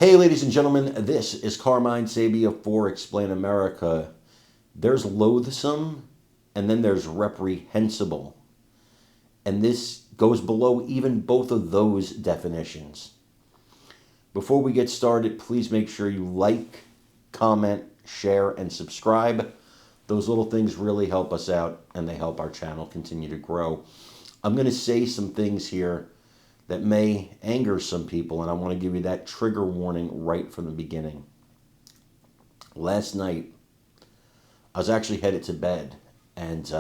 Hey, ladies and gentlemen, this is Carmine Sabia for Explain America. There's loathsome, and then there's reprehensible. And this goes below even both of those definitions. Before we get started, please make sure you like, comment, share, and subscribe. Those little things really help us out, and they help our channel continue to grow. I'm going to say some things here that may anger some people, and I want to give you that trigger warning right from the beginning. Last night, I was actually headed to bed, and as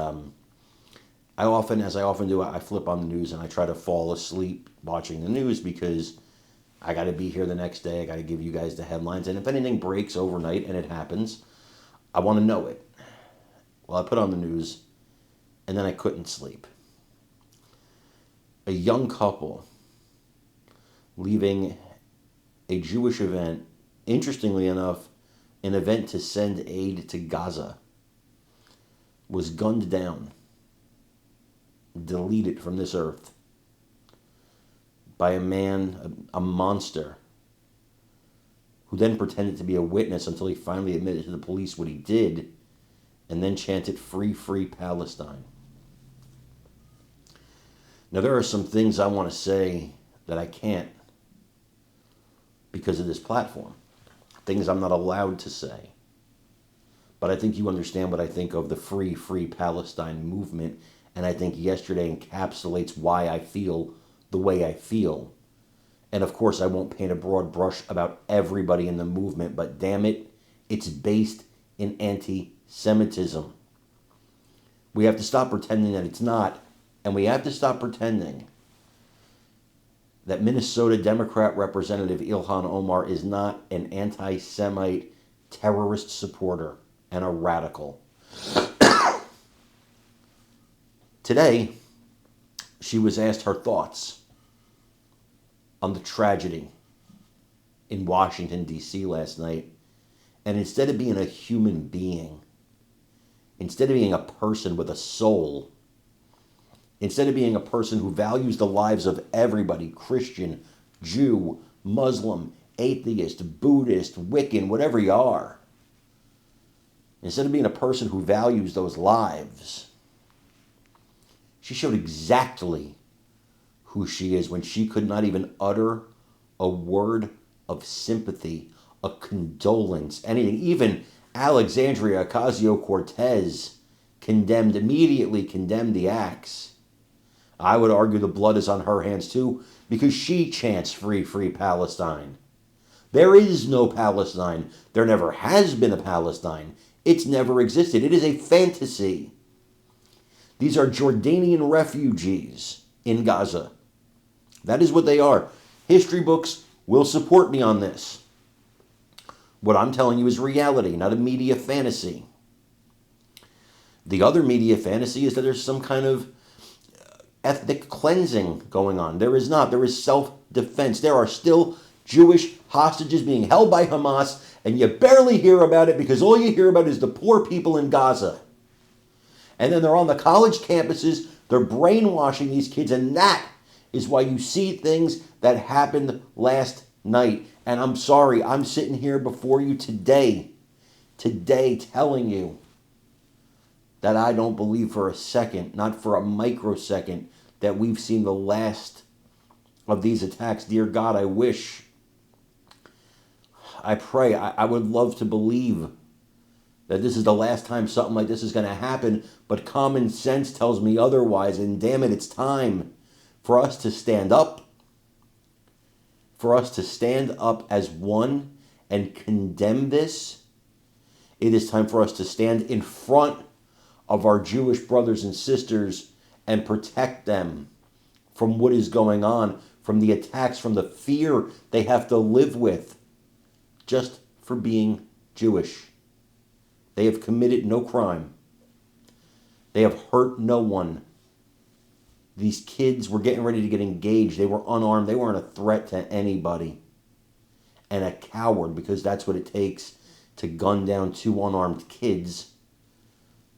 I often do, I flip on the news and I try to fall asleep watching the news because I got to be here the next day. I got to give you guys the headlines, and if anything breaks overnight, and it happens, I want to know it. Well, I put on the news, and then I couldn't sleep. A young couple leaving a Jewish event, interestingly enough, an event to send aid to Gaza, was gunned down, deleted from this earth by a man, a monster, who then pretended to be a witness until he finally admitted to the police what he did, and then chanted, "Free, free Palestine." Now, there are some things I want to say that I can't because of this platform. Things I'm not allowed to say. But I think you understand what I think of the Free, Free Palestine movement, and I think yesterday encapsulates why I feel the way I feel. And of course, I won't paint a broad brush about everybody in the movement, but damn it, it's based in anti-Semitism. We have to stop pretending that it's not, and we have to stop pretending that Minnesota Democrat Representative Ilhan Omar is not an anti-Semite terrorist supporter and a radical. Today, she was asked her thoughts on the tragedy in Washington, D.C. last night. And instead of being a human being, instead of being a person with a soul, instead of being a person who values the lives of everybody, Christian, Jew, Muslim, atheist, Buddhist, Wiccan, whatever you are, instead of being a person who values those lives, she showed exactly who she is when she could not even utter a word of sympathy, a condolence, anything. Even Alexandria Ocasio-Cortez immediately condemned the acts. I would argue the blood is on her hands too, because she chants "Free, free Palestine." There is no Palestine. There never has been a Palestine. It's never existed. It is a fantasy. These are Jordanian refugees in Gaza. That is what they are. History books will support me on this. What I'm telling you is reality, not a media fantasy. The other media fantasy is that there's some kind of ethnic cleansing going on. There is not. There is self-defense. There are still Jewish hostages being held by Hamas, and you barely hear about it because all you hear about is the poor people in Gaza. And then they're on the college campuses, they're brainwashing these kids, and that is why you see things that happened last night. And I'm sorry, I'm sitting here before you today telling you that I don't believe for a second, not for a microsecond, that we've seen the last of these attacks. Dear God, I wish, I pray, I would love to believe that this is the last time something like this is going to happen, but common sense tells me otherwise, and damn it, it's time for us to stand up, as one and condemn this. It is time for us to stand in front of our Jewish brothers and sisters and protect them from what is going on, from the attacks, from the fear they have to live with just for being Jewish. They have committed no crime. They have hurt no one. These kids were getting ready to get engaged. They were unarmed. They weren't a threat to anybody. And a coward, because that's what it takes to gun down two unarmed kids.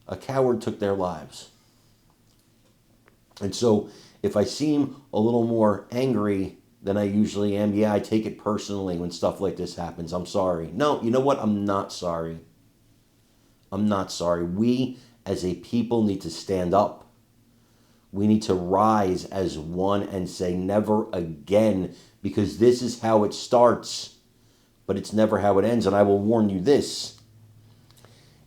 A coward took their lives. And so if I seem a little more angry than I usually am. Yeah, I take it personally when stuff like this happens. I'm sorry. No, you know what? I'm not sorry. I'm not sorry. We as a people need to stand up. We need to rise as one and say never again, because this is how it starts, but it's never how it ends. And I will warn you this.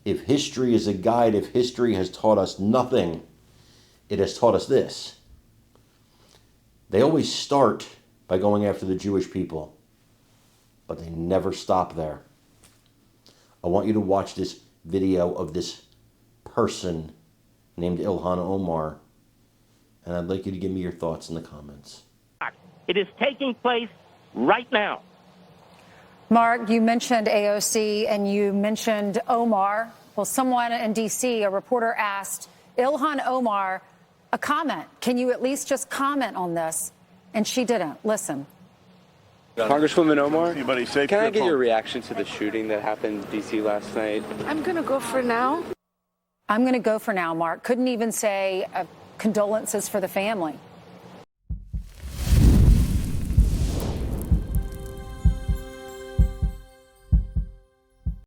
If history is a guide, if history has taught us nothing, it has taught us this. They always start by going after the Jewish people, but they never stop there. I want you to watch this video of this person named Ilhan Omar, and I'd like you to give me your thoughts in the comments. It is taking place right now. Mark, you mentioned AOC and you mentioned Omar. Well, someone in D.C., a reporter asked Ilhan Omar a comment. Can you at least just comment on this? And she didn't. Listen. Congresswoman Omar, can I get your reaction to the shooting that happened in D.C. last night? I'm going to go for now. I'm going to go for now, Mark. Couldn't even say condolences for the family.